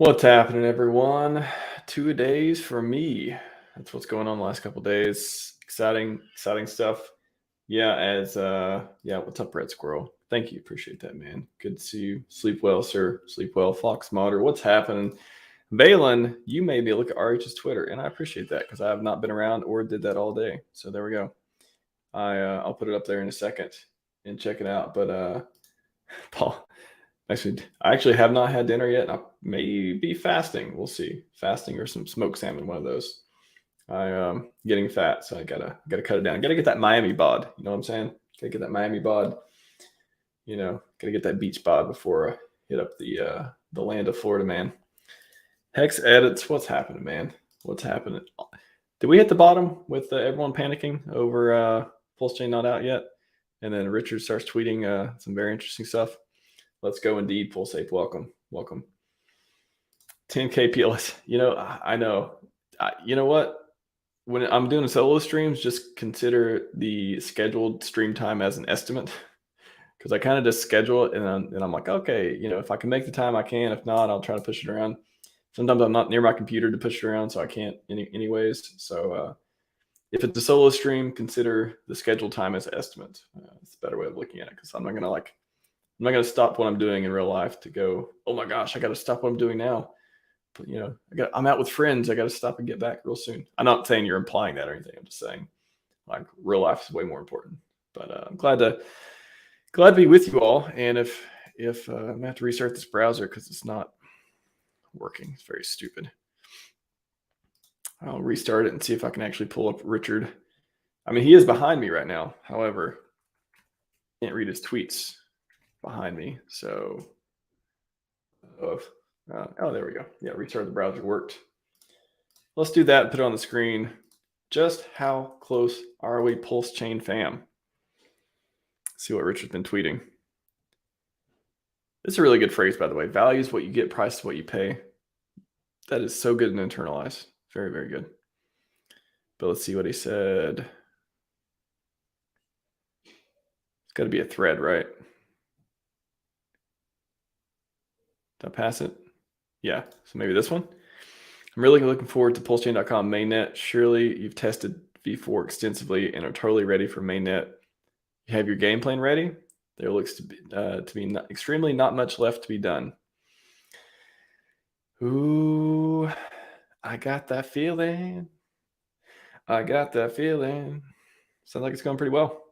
What's happening, everyone? 2 days for me. That's what's going on the last couple days. Exciting stuff. What's up, Red Squirrel? Thank you. Appreciate that, man. Good to see you. Sleep well, sir. Sleep well, Fox Modder. What's happening? Valen, you made me look at RH's Twitter, and I appreciate that because I have not been around or did that all day. So there we go. I'll put it up there in a second and check it out. But Paul, I actually have not had dinner yet. I may be fasting. We'll see. Fasting or some smoked salmon, one of those. I'm getting fat, so I gotta cut it down. Gotta get that Miami bod. You know what I'm saying? Gotta get that Miami bod. Gotta get that beach bod before I hit up the land of Florida, man. Hex edits. What's happening, man? What's happening? Did we hit the bottom with everyone panicking over PulseChain not out yet? And then Richard starts tweeting some very interesting stuff. Let's go indeed, PulseApe. Welcome. 10K PLS. I know. You know what? When I'm doing solo streams, just consider the scheduled stream time as an estimate. Because I kind of just schedule it, and I'm like, okay, if I can make the time, I can. If not, I'll try to push it around. Sometimes I'm not near my computer to push it around, so I can't anyways. So if it's a solo stream, consider the scheduled time as an estimate. It's a better way of looking at it, because I'm not gonna stop what I'm doing in real life to go, oh my gosh, I got to stop what I'm doing now. But I'm out with friends. I got to stop and get back real soon. I'm not saying you're implying that or anything. I'm just saying, like, real life is way more important. But I'm glad to be with you all. And if I'm gonna have to restart this browser because it's not working, it's very stupid. I'll restart it and see if I can actually pull up Richard. I mean, he is behind me right now. However, I can't read his tweets behind me. So, there we go. Yeah, restart the browser worked. Let's do that and put it on the screen. Just how close are we, PulseChain fam? See what Richard's been tweeting. It's a really good phrase, by the way. Value is what you get, price is what you pay. That is so good and internalized. Very, very good. But let's see what he said. It's got to be a thread, right? Did I pass it? Yeah, so maybe this one. I'm really looking forward to PulseChain.com mainnet. Surely you've tested V4 extensively and are totally ready for mainnet. You have your game plan ready? There looks to be extremely not much left to be done. Ooh, I got that feeling. Sounds like it's going pretty well.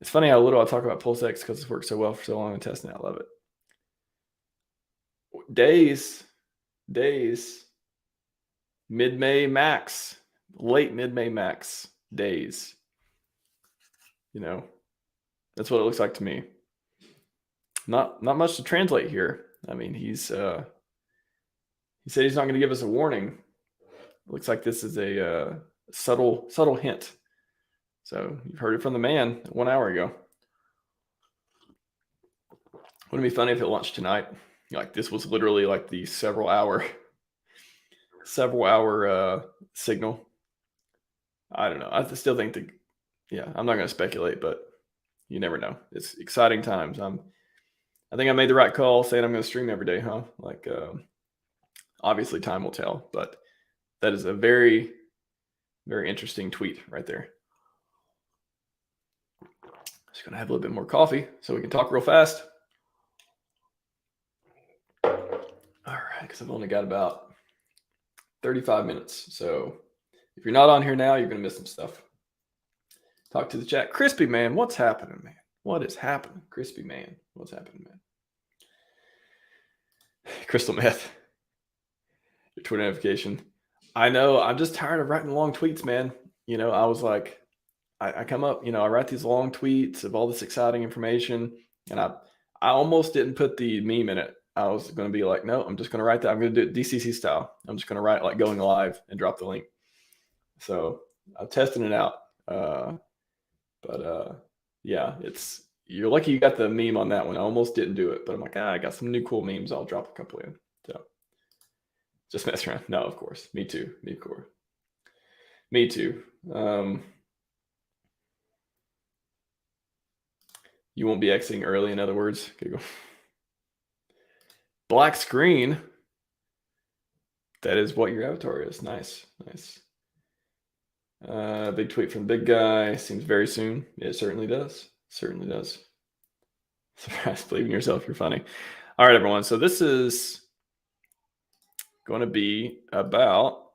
It's funny how little I talk about PulseX because it's worked so well for so long in testing it. I love it. Days. Mid-May max. Late mid-May max days. That's what it looks like to me. Not much to translate here. I mean, he said he's not going to give us a warning. It looks like this is a subtle hint. So you've heard it from the man 1 hour ago. Wouldn't it be funny if it launched tonight? Like, this was literally like the several hour signal. I don't know. I still think I'm not going to speculate, but you never know. It's exciting times. I think I made the right call saying I'm going to stream every day, huh? Like, obviously time will tell, but that is a very, very interesting tweet right there. Just going to have a little bit more coffee so we can talk real fast. All right, because I've only got about 35 minutes. So if you're not on here now, you're going to miss some stuff. Talk to the chat. Crispy Man, what's happening, man? What is happening? Crispy Man, what's happening, man? Crystal Meth, your Twitter notification. I know, I'm just tired of writing long tweets, man. I was like, I come up, I write these long tweets of all this exciting information, and I almost didn't put the meme in it. I was going to be like, no, I'm just going to write that. I'm going to do it DCC style. I'm just going to write like going live and drop the link. So I'm testing it out. Yeah, you're lucky you got the meme on that one. I almost didn't do it, but I'm like, I got some new cool memes. I'll drop a couple in. So just mess around. No, of course. Me too. Me too. You won't be exiting early, in other words. Okay, go. Black screen. That is what your avatar is. Nice. Big tweet from the big guy. Seems very soon. It certainly does. Certainly does. Surprise, believe in yourself. You're funny. All right, everyone. So this is going to be about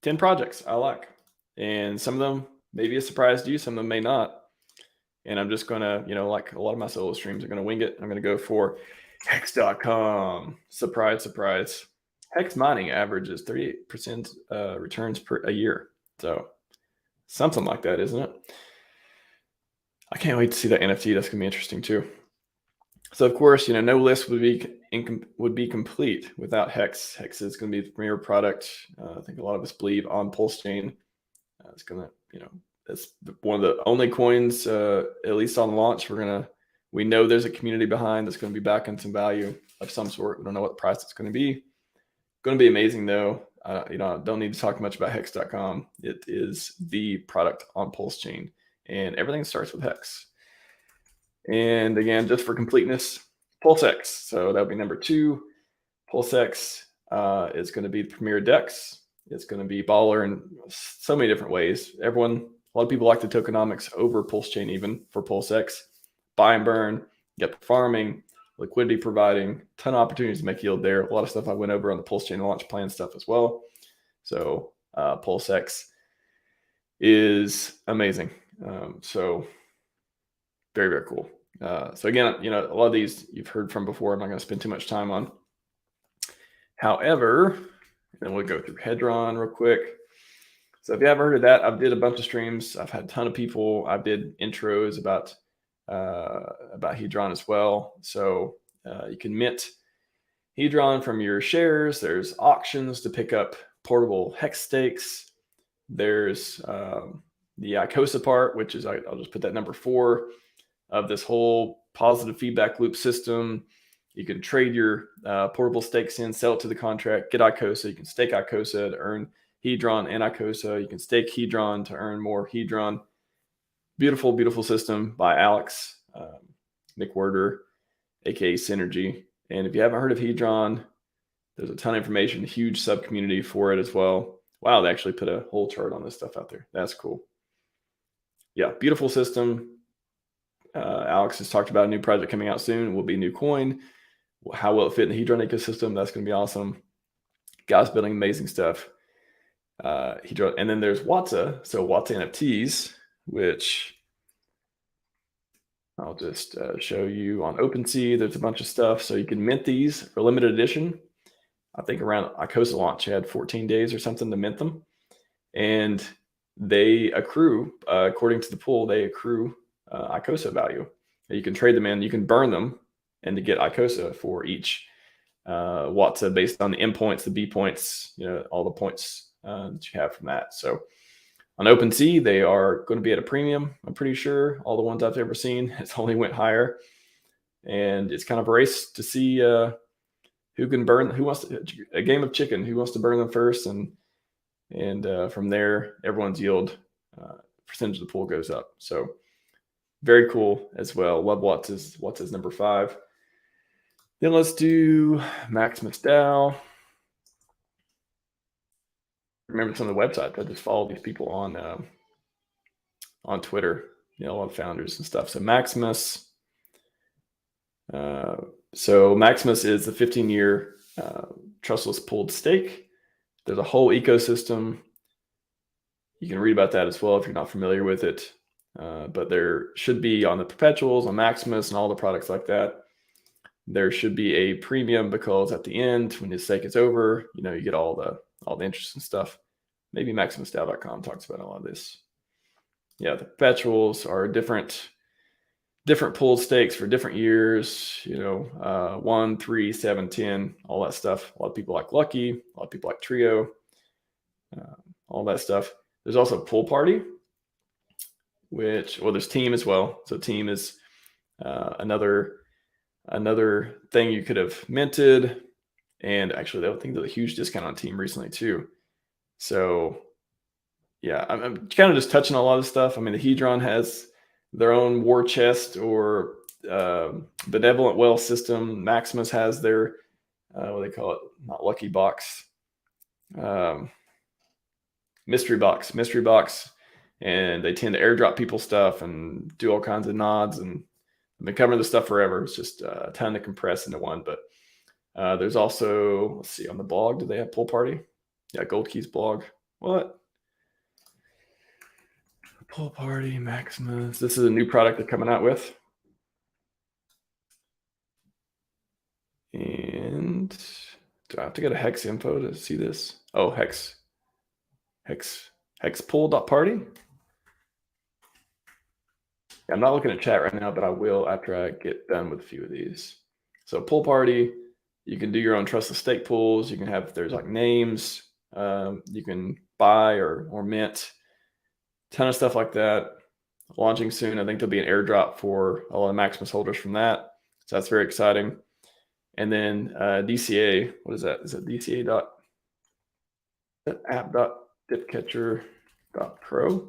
10 projects I like. And some of them may be a surprise to you. Some of them may not. And I'm just going to, like a lot of my solo streams are going to wing it. I'm going to go for hex.com. Surprise, surprise. Hex mining averages 38% returns per a year. So something like that, isn't it? I can't wait to see that NFT. That's going to be interesting too. So of course, no list would be complete without Hex. Hex is going to be the premier product. I think a lot of us believe on PulseChain. It's going to, it's one of the only coins, at least on launch. We know there's a community behind that's going to be backing some value of some sort. We don't know what price it's going to be. Going to be amazing though. Don't need to talk much about hex.com. It is the product on PulseChain, and everything starts with Hex. And again, just for completeness, PulseX. So that would be number 2. PulseX is going to be the premier DEX. It's going to be baller in so many different ways. A lot of people like the tokenomics over PulseChain even for PulseX. Buy and burn, get farming, liquidity providing, ton of opportunities to make yield there. A lot of stuff I went over on the PulseChain launch plan stuff as well. So PulseX is amazing. So very, very cool. So again, a lot of these you've heard from before. I'm not going to spend too much time on. However, then we'll go through Hedron real quick. So if you haven't heard of that, I've did a bunch of streams. I've had a ton of people. I did intros about Hedron as well. So you can mint Hedron from your shares. There's auctions to pick up portable hex stakes. There's the ICOSA part, which is I'll just put that number 4 of this whole positive feedback loop system. You can trade your portable stakes in, sell it to the contract, get ICOSA. You can stake ICOSA to earn Hedron and ICOSA. You can stake Hedron to earn more Hedron. Beautiful, beautiful system by Alex McWhorter, aka Synergy. And if you haven't heard of Hedron, there's a ton of information, a huge sub community for it as well. Wow, they actually put a whole chart on this stuff out there. That's cool. Yeah, beautiful system. Alex has talked about a new project coming out soon. It will be a new coin. How will it fit in the Hedron ecosystem? That's going to be awesome. Guys building amazing stuff. Hedron, and then there's Watsa. So Watsa NFTs, which I'll just show you on OpenSea. There's a bunch of stuff. So you can mint these for limited edition. I think around ICOSA launch, you had 14 days or something to mint them. And they accrue, according to the pool, they accrue ICOSA value. You can trade them in, you can burn them, and to get ICOSA for each Watsa based on the M points, the B points, all the points that you have from that. So on OpenSea, they are going to be at a premium. I'm pretty sure all the ones I've ever seen, it's only went higher, and it's kind of a race to see who can burn, a game of chicken, who wants to burn them first, and from there, everyone's yield percentage of the pool goes up. So very cool as well. Love Watts' number 5. Then let's do Maximus DAO. Remember some of the websites. I just follow these people on Twitter. A lot of founders and stuff. So Maximus. Maximus is the 15-year trustless pooled stake. There's a whole ecosystem. You can read about that as well if you're not familiar with it. But there should be on the perpetuals, on Maximus, and all the products like that. There should be a premium because at the end, when the stake is over, you get all the interest and stuff. Maybe MaximusDAO.com talks about a lot of this. Yeah, the perpetuals are different pooled stakes for different years. 1, 3, 7, 10, all that stuff. A lot of people like Lucky. A lot of people like Trio. All that stuff. There's also Pool Party, there's Team as well. So Team is another thing you could have minted, and actually I think there's a huge discount on Team recently too. So yeah, I'm kind of just touching on a lot of stuff. I mean, the Hedron has their own war chest or benevolent well system. Maximus has their what they call it, not lucky box. mystery box, and they tend to airdrop people stuff and do all kinds of nods. And I've been covering this stuff forever. It's just a ton to compress into one. But there's also, let's see, on the blog, do they have Pool Party? Yeah, Gold Keys blog. What? Pool Party, Maximus. This is a new product they're coming out with. And do I have to go to Hex info to see this? Oh, hexpool.party. I'm not looking at chat right now, but I will after I get done with a few of these. So Pool Party, you can do your own trustless stake pools. You can have, there's like names, you can buy or mint, ton of stuff like that. Launching soon. I think there'll be an airdrop for a lot of Maximus holders from that. So that's very exciting. And then DCA, what is that? Is it DCA app.dipcatcher.pro?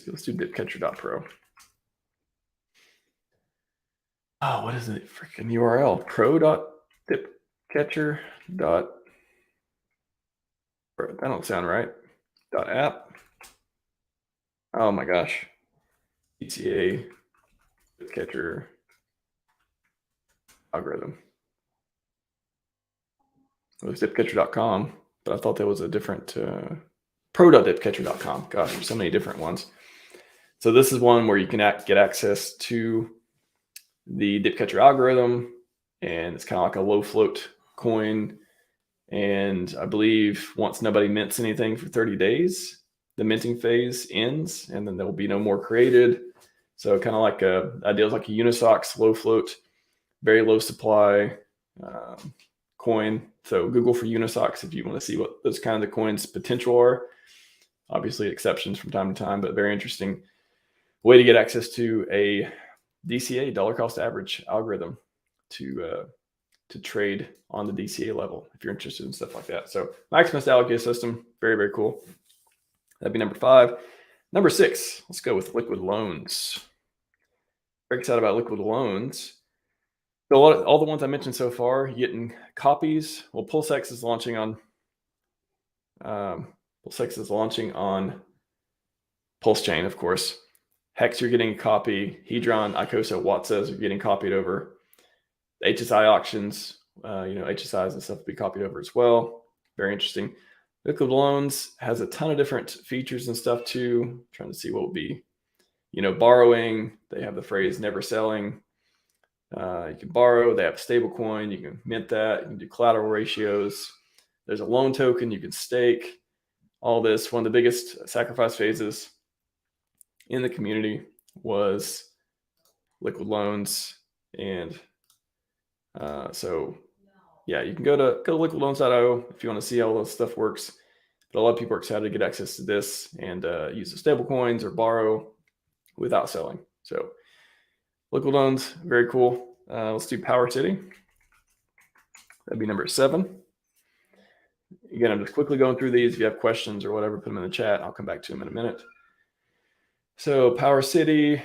Let's do dipcatcher.pro. Oh, what is it? Freaking URL. pro.dipcatcher. That don't sound right. .app. Oh my gosh. DCA dipcatcher algorithm. It was dipcatcher.com, but I thought that was a different pro.dipcatcher.com. Gosh, there's so many different ones. So this is one where you can get access to the dipcatcher algorithm, and it's kind of like a low float coin. And I believe once nobody mints anything for 30 days, the minting phase ends, and then there will be no more created. So kind of like ideas like a Unisocks low float, very low supply coin. So Google for Unisocks if you want to see what those kind of the coins potential are. Obviously exceptions from time to time, but very interesting way to get access to a DCA, dollar cost average algorithm to trade on the DCA level if you're interested in stuff like that. So Maximus DAO system, very, very cool. That'd be number 5. Number 6, let's go with liquid loans. Very excited about liquid loans. So all the ones I mentioned so far, you're getting copies. Well, PulseX is launching on PulseChain, of course. Hex, you're getting a copy. Hedron, Icosa, Watsas, you're getting copied over. The HSI auctions, HSIs and stuff will be copied over as well. Very interesting. Liquid loans has a ton of different features and stuff too. I'm trying to see what will be, borrowing. They have the phrase never selling. You can borrow. They have a stable coin. You can mint that. You can do collateral ratios. There's a loan token you can stake. All this. One of the biggest sacrifice phases in the community was liquid loans. And so yeah, you can go to liquidloans.io if you want to see how all this stuff works. But a lot of people are excited to get access to this and use the stable coins or borrow without selling. So liquid loans, very cool. Let's do Power City. That'd be number 7. Again, I'm just quickly going through these. If you have questions or whatever, put them in the chat. I'll come back to them in a minute. So Power City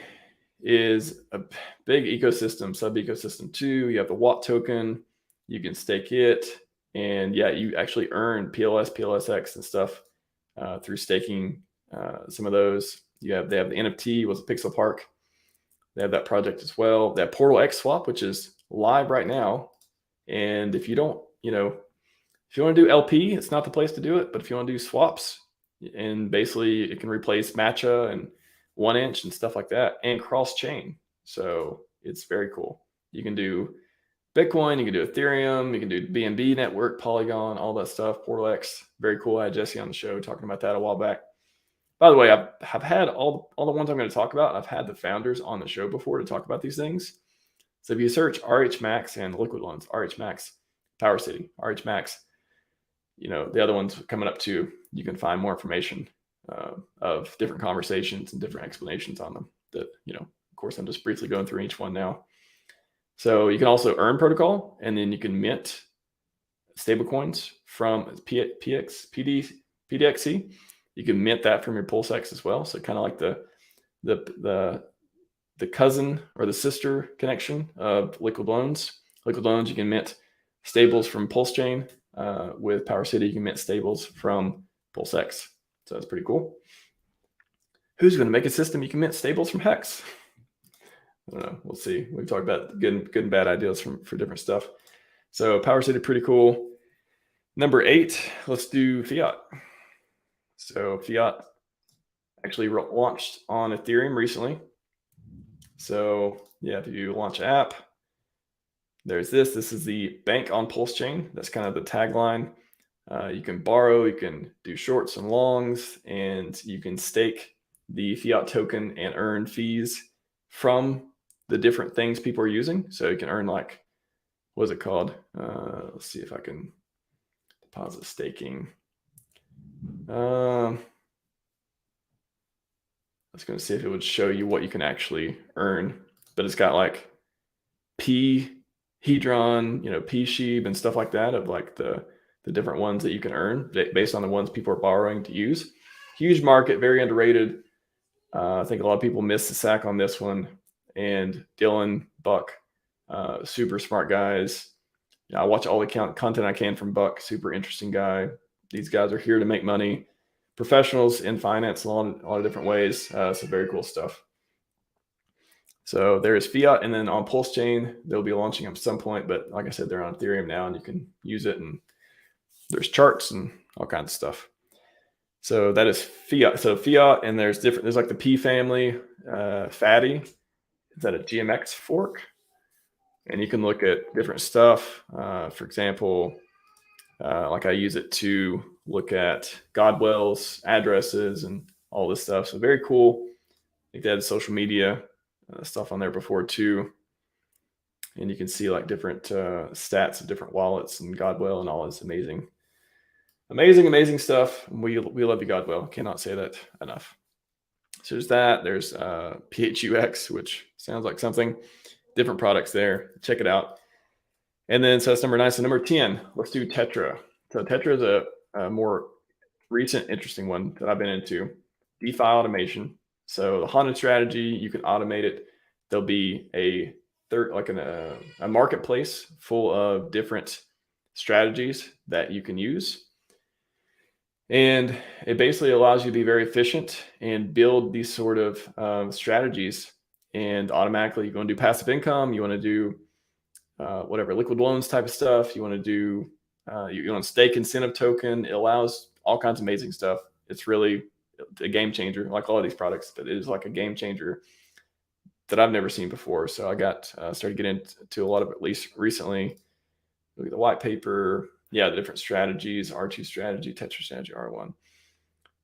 is a big ecosystem, sub-ecosystem too. You have the Watt token. You can stake it. And yeah, you actually earn PLS, PLSX and stuff through staking some of those. They have the NFT, was a Pixel Park. They have that project as well. They have Portal X Swap, which is live right now. And if you don't, if you want to do LP, it's not the place to do it. But if you want to do swaps, and basically it can replace Matcha and 1inch and stuff like that, and cross chain. So it's very cool. You can do Bitcoin, you can do Ethereum, you can do BNB network, Polygon, all that stuff. Portal X, very cool. I had Jesse on the show talking about that a while back. By the way, I've had all the ones I'm going to talk about. I've had the founders on the show before to talk about these things. So if you search RHMax and liquid loans, RHMax, Power City, RHMax, the other ones coming up too, you can find more information of different conversations and different explanations on them that, of course, I'm just briefly going through each one now. So you can also earn protocol, and then you can mint stablecoins from PDXC. You can mint that from your PulseX as well. So kind of like the cousin or the sister connection of liquid loans. Liquid loans, you can mint stables from PulseChain. with Power City, you can mint stables from PulseX. So that's pretty cool. Who's going to make a system you can mint stables from Hex? I don't know. We'll see. We've talked about good and bad ideas for different stuff. So Power City, pretty cool. Number 8, let's do Fiat. So Fiat actually launched on Ethereum recently. So yeah, if you launch an app, there's this. This is the bank on PulseChain. That's kind of the tagline. You can borrow, you can do shorts and longs, and you can stake the Fiat token and earn fees from the different things people are using. So you can earn like, what is it called? Let's see if I can deposit staking. I was going to see if it would show you what you can actually earn, but it's got like Hedron, P-Sheeb and stuff like that of like the different ones that you can earn based on the ones people are borrowing to use. Huge market, very underrated. I think a lot of people missed the sack on this one. And Dylan, Buck, super smart guys. I watch all the content I can from Buck, super interesting guy. These guys are here to make money. Professionals in finance in a lot of different ways. So very cool stuff. So there's Fiat, and then on PulseChain, they'll be launching at some point. But like I said, they're on Ethereum now, and you can use it. And there's charts and all kinds of stuff. So that is Fiat. So Fiat, and there's like the P family, Fatty. Is that a GMX fork? And you can look at different stuff. For example, like I use it to look at Godwell's addresses and all this stuff. So very cool. I think they had social media stuff on there before too. And you can see like different stats of different wallets and Godwell and all this amazing stuff. We love you, Godwell. Cannot say that enough. So there's that. There's PHUX, which sounds like something. Different products there. Check it out. And then, so that's number 9. So number 10, let's do Tetra. So Tetra is a more recent, interesting one that I've been into. DeFi automation. So the haunted strategy, you can automate it. There'll be a marketplace full of different strategies that you can use. And it basically allows you to be very efficient and build these sort of strategies. And automatically, you want to do passive income. You want to do whatever liquid loans type of stuff. You want to do you want to stake incentive token. It allows all kinds of amazing stuff. It's really a game changer, like all of these products. But it is like a game changer that I've never seen before. So I got started getting into a lot of it, at least recently. Look at the white paper. Yeah, the different strategies, R2 strategy, Tetra strategy, R1.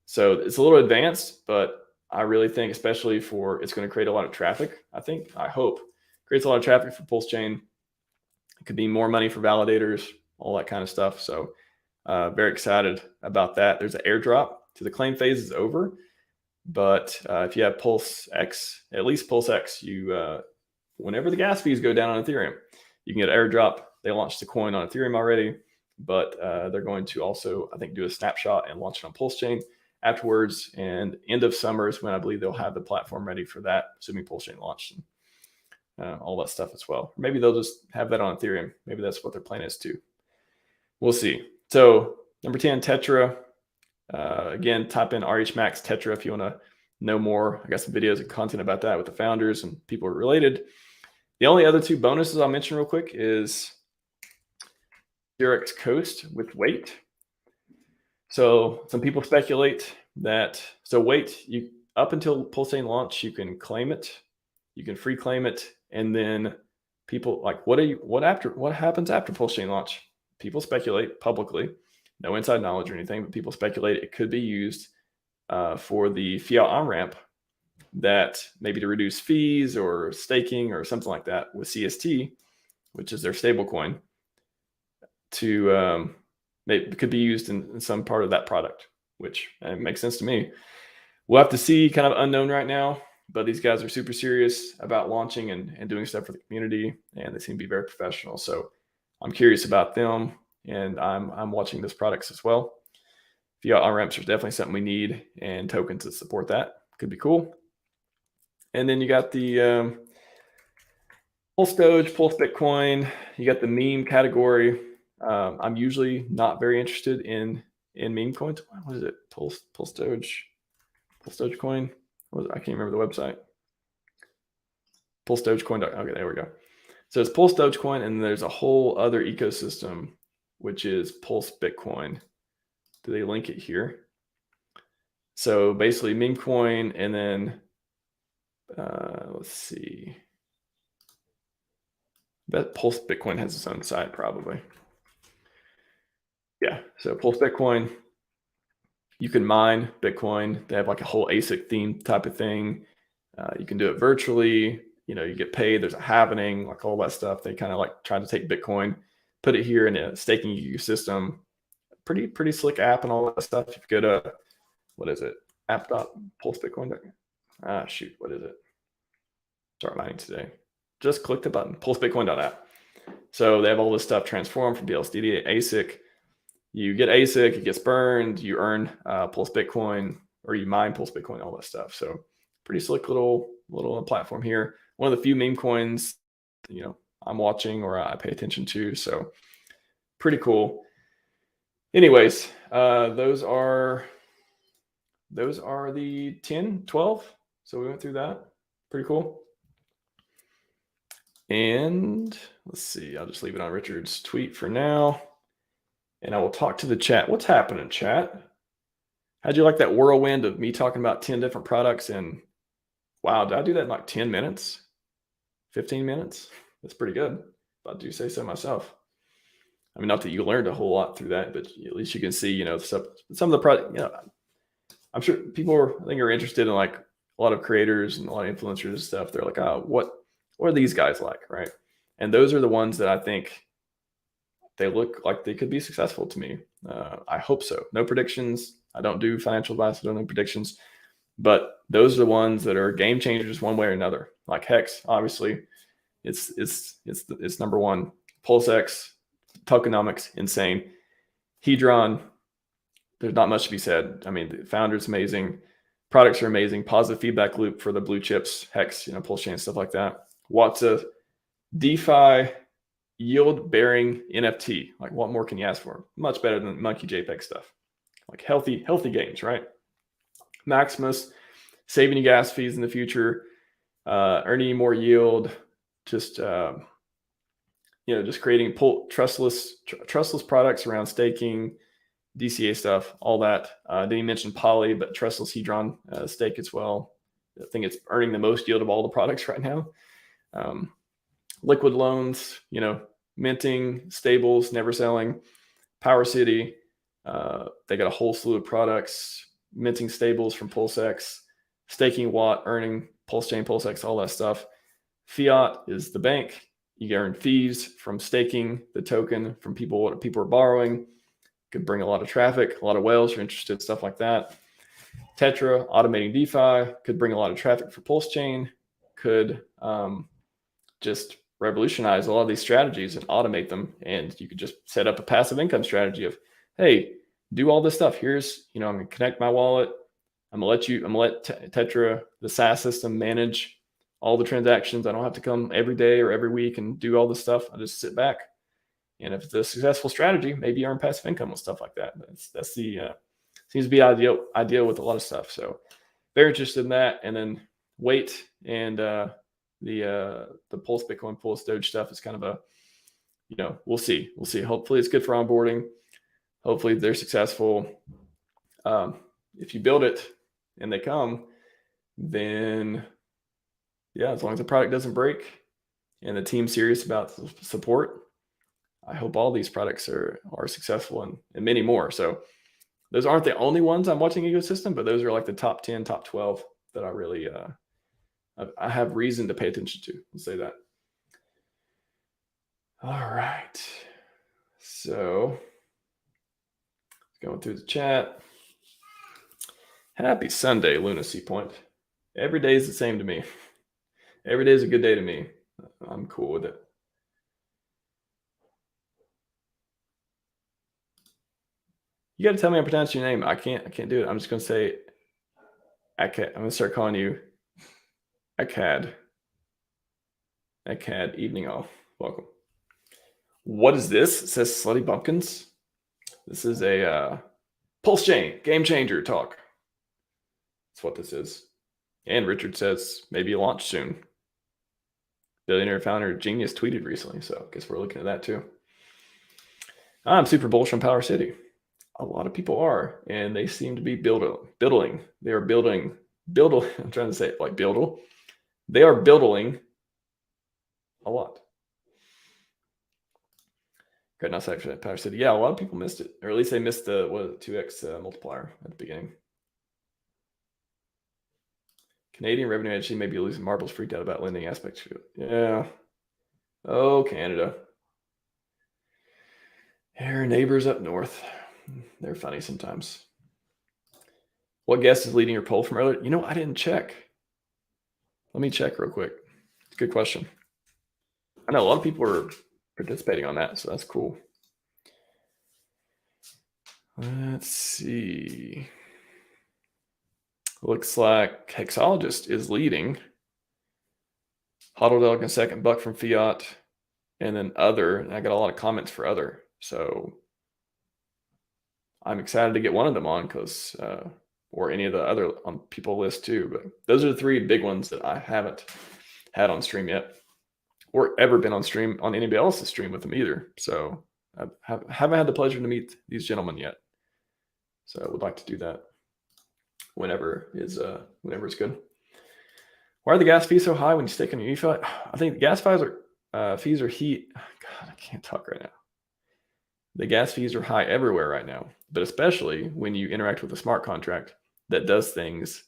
So it's a little advanced, but I really think, especially it's going to create a lot of traffic. I hope creates a lot of traffic for PulseChain. It could be more money for validators, all that kind of stuff. So very excited about that. There's an airdrop. So the claim phase is over, but if you have PulseX, at least PulseX, you whenever the gas fees go down on Ethereum, you can get an airdrop. They launched the coin on Ethereum already, but they're going to also, I think, do a snapshot and launch it on PulseChain afterwards. And end of summer is when I believe they'll have the platform ready for that, assuming PulseChain launched and all that stuff as well. Maybe they'll just have that on Ethereum. Maybe that's what their plan is too. We'll see. So number 10, Tetra. Again, type in RHMax Tetra if you want to know more. I got some videos and content about that with the founders and people related. The only other 2 bonuses I'll mention real quick is Xerox Coast with Wait. So some people speculate that, Wait, up until PulseChain launch, you can claim it, you can free claim it, and then people like, what happens after PulseChain launch? People speculate publicly, no inside knowledge or anything, but people speculate it could be used for the Fiat on-ramp, that maybe to reduce fees or staking or something like that with CST, which is their stable coin, to it could be used in some part of that product, which makes sense to me. We'll have to see, kind of unknown right now, but these guys are super serious about launching and doing stuff for the community, and they seem to be very professional. So I'm curious about them, and I'm watching those products as well. Fiat on-ramps are definitely something we need, and tokens that support that could be cool. And then you got the Pulse Doge, Pulse Bitcoin. You got the meme category. I'm usually not very interested in meme coins. What is it? Pulse Dogecoin. I can't remember the website. Pulse Dogecoin. Okay, there we go. So it's Pulse Dogecoin, and there's a whole other ecosystem, which is Pulse Bitcoin. Do they link it here? So basically meme coin, and then let's see. That Pulse Bitcoin has its own site, probably. Yeah. So Pulse Bitcoin, you can mine Bitcoin. They have like a whole ASIC theme type of thing. You can do it virtually. You get paid. There's a halvening, like all that stuff. They kind of like try to take Bitcoin, put it here in a staking ecosystem. Pretty slick app and all that stuff. If you go to, what is it? App.pulsebitcoin. Shoot, what is it? Start mining today. Just click the button, pulsebitcoin.app. So they have all this stuff transformed from BLSD to ASIC. You get ASIC, it gets burned, you earn Pulse Bitcoin, or you mine Pulse Bitcoin, all that stuff. So pretty slick little platform here. One of the few meme coins, I'm watching or I pay attention to. So pretty cool. Anyways, those are the 10, 12. So we went through that. Pretty cool. And let's see, I'll just leave it on Richard's tweet for now. And I will talk to the chat. What's happening, chat? How'd you like that whirlwind of me talking about 10 different products? And wow, did I do that in like 10 minutes? 15 minutes? That's pretty good. If I do say so myself. I mean, not that you learned a whole lot through that, but at least you can see, some of the product, I'm sure people are interested in like a lot of creators and a lot of influencers and stuff. They're like, oh, what are these guys like, right? And those are the ones that I think they look like they could be successful to me. I hope so. No predictions. I don't do financial advice. I don't do predictions, but those are the ones that are game changers one way or another. Like Hex, obviously, it's number one. PulseX, tokenomics, insane. Hedron, there's not much to be said. I mean, the founder's amazing. Products are amazing. Positive feedback loop for the blue chips, Hex, PulseChain, stuff like that. Watts DeFi yield bearing NFT. Like, what more can you ask for? Much better than monkey JPEG stuff. Like healthy games, right? Maximus, saving you gas fees in the future, earning you more yield, just creating trustless products around staking, DCA stuff, all that. Didn't even mention Poly, but trustless Hedron stake as well. I think it's earning the most yield of all the products right now. Liquid loans, minting, stables, never selling. Power City, they got a whole slew of products, minting stables from PulseX, staking Watt, earning PulseChain, PulseX, all that stuff. Fiat is the bank. You earn fees from staking the token from people. What people are borrowing could bring a lot of traffic, a lot of whales are interested, stuff like that. Tetra, automating DeFi, could bring a lot of traffic for PulseChain, could just revolutionize a lot of these strategies and automate them. And you could just set up a passive income strategy of, hey, do all this stuff. Here's, I'm going to connect my wallet. I'm going to let Tetra, the SaaS system, manage all the transactions. I don't have to come every day or every week and do all this stuff. I just sit back. And if it's a successful strategy, maybe earn passive income with stuff like that. That's the seems to be ideal with a lot of stuff. So very interested in that. And then wait, and the Pulse Bitcoin, Pulse Doge stuff is kind of a, we'll see. Hopefully it's good for onboarding. Hopefully they're successful. If you build it and they come, then yeah, as long as the product doesn't break and the team's serious about support, I hope all these products are successful and many more. So those aren't the only ones I'm watching ecosystem, but those are like the top 10, top 12 that I really, I have reason to pay attention to. Let's say that. All right. So going through the chat. Happy Sunday, Lunacy Point. Every day is the same to me. Every day is a good day to me. I'm cool with it. You got to tell me how to pronounce your name. I can't do it. I'm just going to say Akkad. I'm going to start calling you Akkad. Akkad, evening all. Welcome. What is this? It says Slutty Bumpkins. This is a PulseChain game changer talk. That's what this is. And Richard says maybe a launch soon. Billionaire founder genius tweeted recently, so I guess we're looking at that too. I'm super bullish on Power City. A lot of people are, and they seem to be building. They are building. I'm trying to say it like buildle. They are building a lot. Great, not actually Power City. Yeah, a lot of people missed it, or at least they missed the 2x multiplier at the beginning. Canadian revenue agency may be losing marbles, freaked out about lending aspects. Yeah. Oh, Canada. Our neighbors up north. They're funny sometimes. What guest is leading your poll from earlier? You know, I didn't check. Let me check real quick. It's a good question. I know a lot of people are participating on that, so that's cool. Let's see. Looks like Hexologist is leading. Hodl Dog in second, Buck from Fiat, and then other. And I got a lot of comments for other. So I'm excited to get one of them on because, or any of the other on people list too. But those are the three big ones that I haven't had on stream yet, or ever been on stream on anybody else's stream with them either. So I haven't had the pleasure to meet these gentlemen yet. So I would like to do that whenever it's good. Why are the gas fees so high when you stake on your EFI? I think the gas fees are God, I can't talk right now. The gas fees are high everywhere right now, but especially when you interact with a smart contract that does things.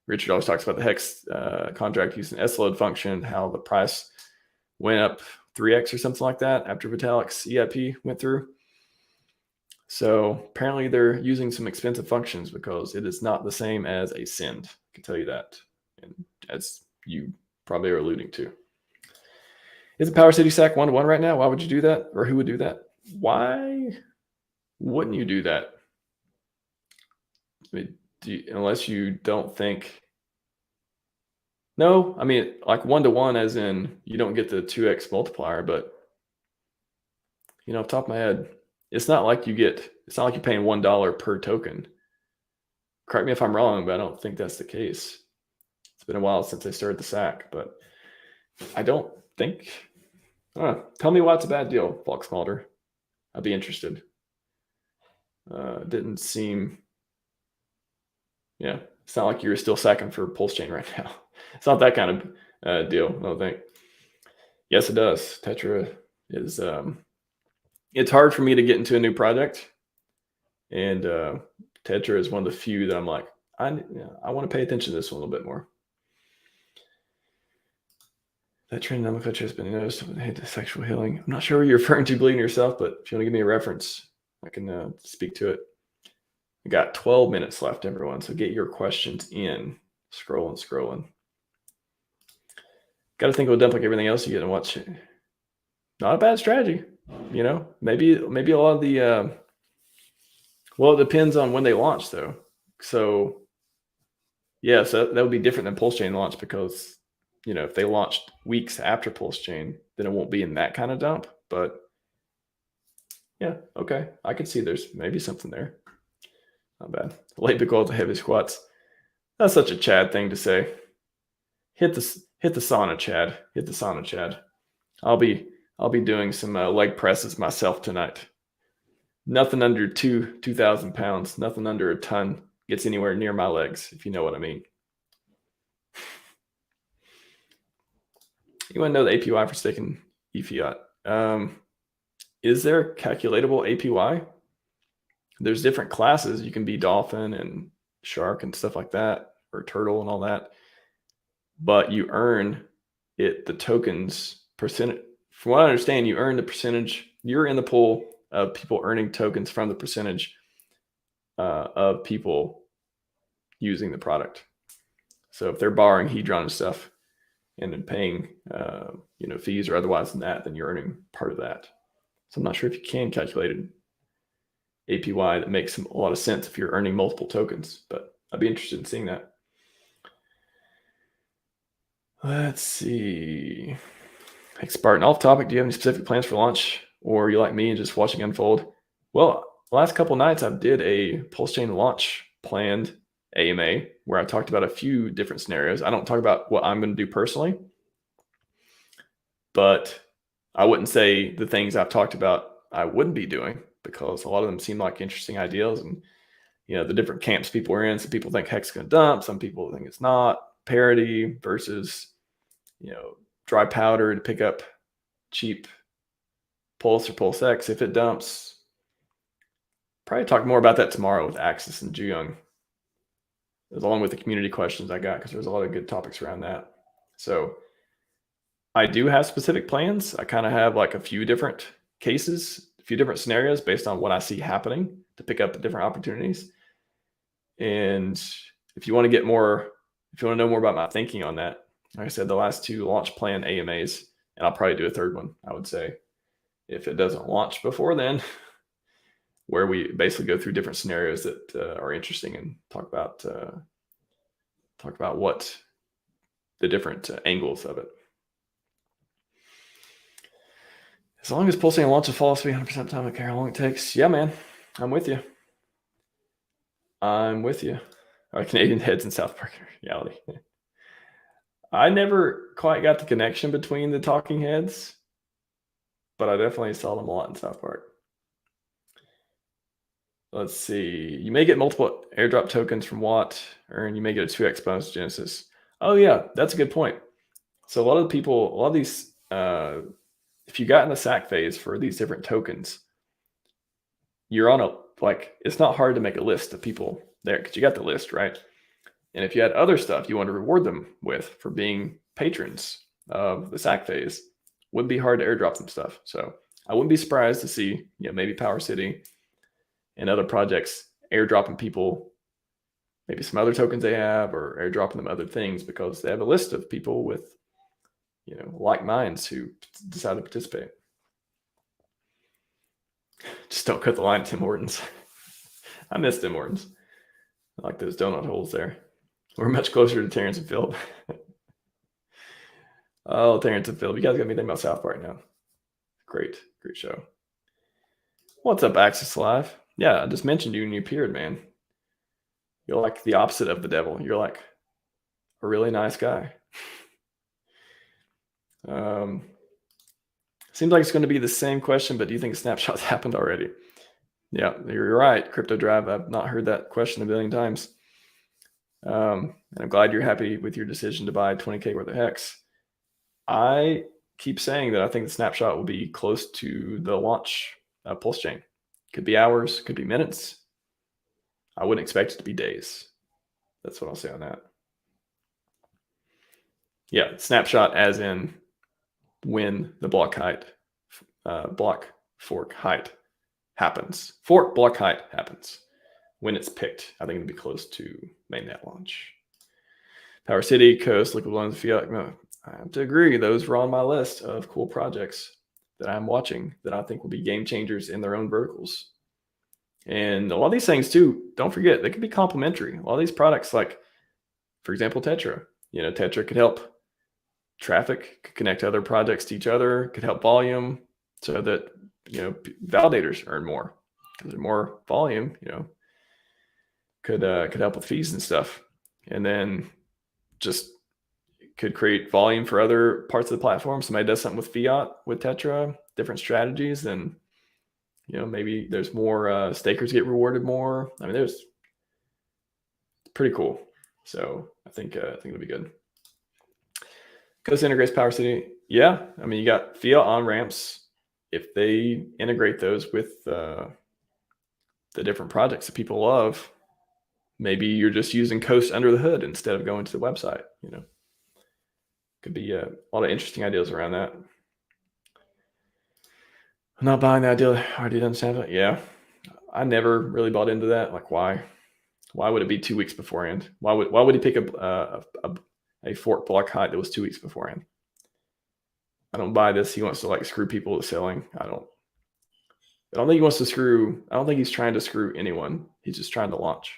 Richard always talks about the Hex contract using S-load function, how the price went up 3x or something like that after Vitalik's EIP went through. So apparently they're using some expensive functions because it is not the same as a send. I can tell you that, and as you probably are alluding to. Is a Power City SAC 1-to-1 right now? Why would you do that? Or who would do that? Why wouldn't you do that? Unless you don't think. No, I mean, like 1-to-1 as in you don't get the 2x multiplier, but off the top of my head, it's not like you're paying $1 per token. Correct me if I'm wrong, but I don't think that's the case. It's been a while since I started the SAC, but I don't think. Tell me why it's a bad deal, Fox Mulder. I'd be interested. Didn't seem. Yeah, it's not like you're still sacking for PulseChain right now. It's not that kind of deal, I don't think. Yes, it does. Tetra is. It's hard for me to get into a new project, and Tetra is one of the few that I'm like, I want to pay attention to this one a little bit more. That trend nomenclature has been noticed with the sexual healing. I'm not sure what you're referring to, bleeding yourself, but if you want to give me a reference, I can speak to it. I got 12 minutes left, everyone, so get your questions in. Scrolling. Got to think of a dump like everything else you get and watch. Not a bad strategy. Maybe a lot of the. Well, it depends on when they launch, though. So, yeah, so that would be different than PulseChain launch because, if they launched weeks after PulseChain, then it won't be in that kind of dump. But yeah, okay, I could see there's maybe something there. Not bad. Late Bitcoin to heavy squats. That's such a Chad thing to say. Hit the sauna, Chad. Hit the sauna, Chad. I'll be doing some leg presses myself tonight. Nothing under 2,000 pounds. Nothing under a ton gets anywhere near my legs, if you know what I mean. You want to know the APY for staking eFiat? Is there calculatable APY? There's different classes. You can be dolphin and shark and stuff like that, or turtle and all that. But you earn the tokens percentage. From what I understand, you earn the percentage. You're in the pool of people earning tokens from the percentage of people using the product. So if they're borrowing Hedron and stuff and then paying fees or otherwise than that, then you're earning part of that. So I'm not sure if you can calculate an APY that makes a lot of sense if you're earning multiple tokens, but I'd be interested in seeing that. Let's see. Hey, Spartan, off topic. Do you have any specific plans for launch, or are you like me and just watching unfold? Well, the last couple nights I did a PulseChain launch planned AMA where I talked about a few different scenarios. I don't talk about what I'm going to do personally, but I wouldn't say the things I've talked about I wouldn't be doing, because a lot of them seem like interesting ideas, and the different camps people are in. Some people think Hex is going to dump. Some people think it's not. Parity versus dry powder to pick up cheap Pulse or PulseX if it dumps. Probably talk more about that tomorrow with Axis and Juyung, along with the community questions I got, because there's a lot of good topics around that. So I do have specific plans. I kind of have like a few different cases, a few different scenarios based on what I see happening to pick up the different opportunities. And if you want to know more about my thinking on that, like I said, the last 2 launch plan AMAs, and I'll probably do a third one, I would say, if it doesn't launch before then, where we basically go through different scenarios that are interesting and talk about what the different angles of it. As long as PulseChain launches follows 300% of the time, I care how long it takes. Yeah, man, I'm with you. Our Canadian heads in South Park reality. I never quite got the connection between the talking heads, but I definitely saw them a lot in South Park. Let's see. You may get multiple airdrop tokens from Watt, and you may get a 2x bonus Genesis. Oh yeah, that's a good point. So a lot of these, if you got in the sack phase for these different tokens, you're on it's not hard to make a list of people there because you got the list, right? And if you had other stuff you want to reward them with for being patrons of the sack phase, wouldn't be hard to airdrop them stuff. So I wouldn't be surprised to see, maybe Power City and other projects airdropping people maybe some other tokens they have, or airdropping them other things because they have a list of people with, like minds who decide to participate. Just don't cut the line to Tim Hortons. I miss Tim Hortons. I like those donut holes there. We're much closer to Terrence and Philip. Oh, Terrence and Philip, you guys got me thinking about South Park now. Great show. What's up, Axis Live? Yeah, I just mentioned you and you appeared, man. You're like the opposite of the devil. You're like a really nice guy. Seems like it's going to be the same question, but do you think snapshots happened already? Yeah, you're right, Crypto Drive. I've not heard that question a billion times. And I'm glad you're happy with your decision to buy 20K worth of Hex. I keep saying that I think the snapshot will be close to the launch of PulseChain. Could be hours, could be minutes. I wouldn't expect it to be days. That's what I'll say on that. Yeah, snapshot as in when the block fork height happens. Fork block height happens. When it's picked, I think it'll be close to mainnet launch. Power City, Coast, Liquid Loans, Fiat. No, I have to agree. Those were on my list of cool projects that I'm watching that I think will be game changers in their own verticals. And a lot of these things too, don't forget, they could be complementary. A lot of these products, like, for example, Tetra. Tetra could help traffic, could connect other projects to each other, could help volume so that, validators earn more because there's more volume, could help with fees and stuff. And then just could create volume for other parts of the platform. Somebody does something with Fiat, with Tetra, different strategies, then maybe there's more stakers get rewarded more. I mean, it's pretty cool. So I think it'll be good. Coast integrates Power City. Yeah, I mean, you got Fiat on ramps. If they integrate those with the different projects that people love, maybe you're just using Coast under the hood instead of going to the website. Could be a lot of interesting ideas around that. I'm not buying the idea. Already done Santa. Yeah, I never really bought into that. Like, why would it be 2 weeks beforehand? Why would he pick a fork block height that was 2 weeks beforehand? I don't buy this. He wants to screw people with selling. I don't think he wants to screw. I don't think he's trying to screw anyone. He's just trying to launch.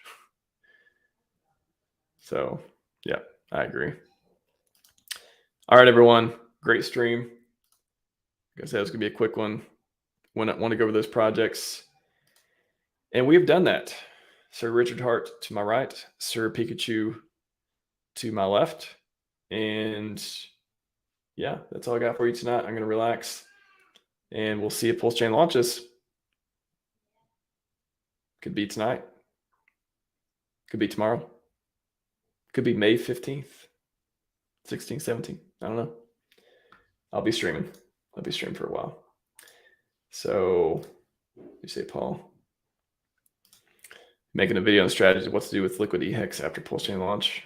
So yeah, I agree. All right, everyone. Great stream. Like I said, it's going to be a quick one. Want to go over those projects. And we've done that. Sir Richard Hart to my right, Sir Pikachu to my left. And yeah, that's all I got for you tonight. I'm going to relax. And we'll see if PulseChain launches. Could be tonight. Could be tomorrow. Could be May 15th, 16th, 17th. I don't know. I'll be streaming. I'll be streaming for a while. So, you say, Paul? Making a video on the strategy of what to do with liquid EHEX after PulseChain launch.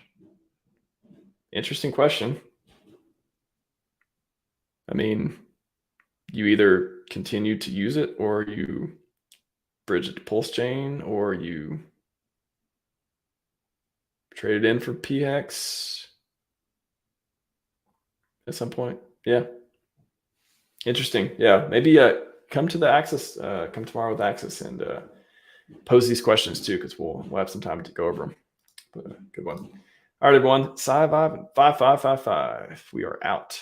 Interesting question. I mean, you either continue to use it or you bridge it to PulseChain or you trade it in for PX at some point. Yeah. Interesting. Yeah. Maybe come to the Access, come tomorrow with Access and pose these questions too, because we'll have some time to go over them. But, good one. All right, everyone. Scivive 5555. We are out.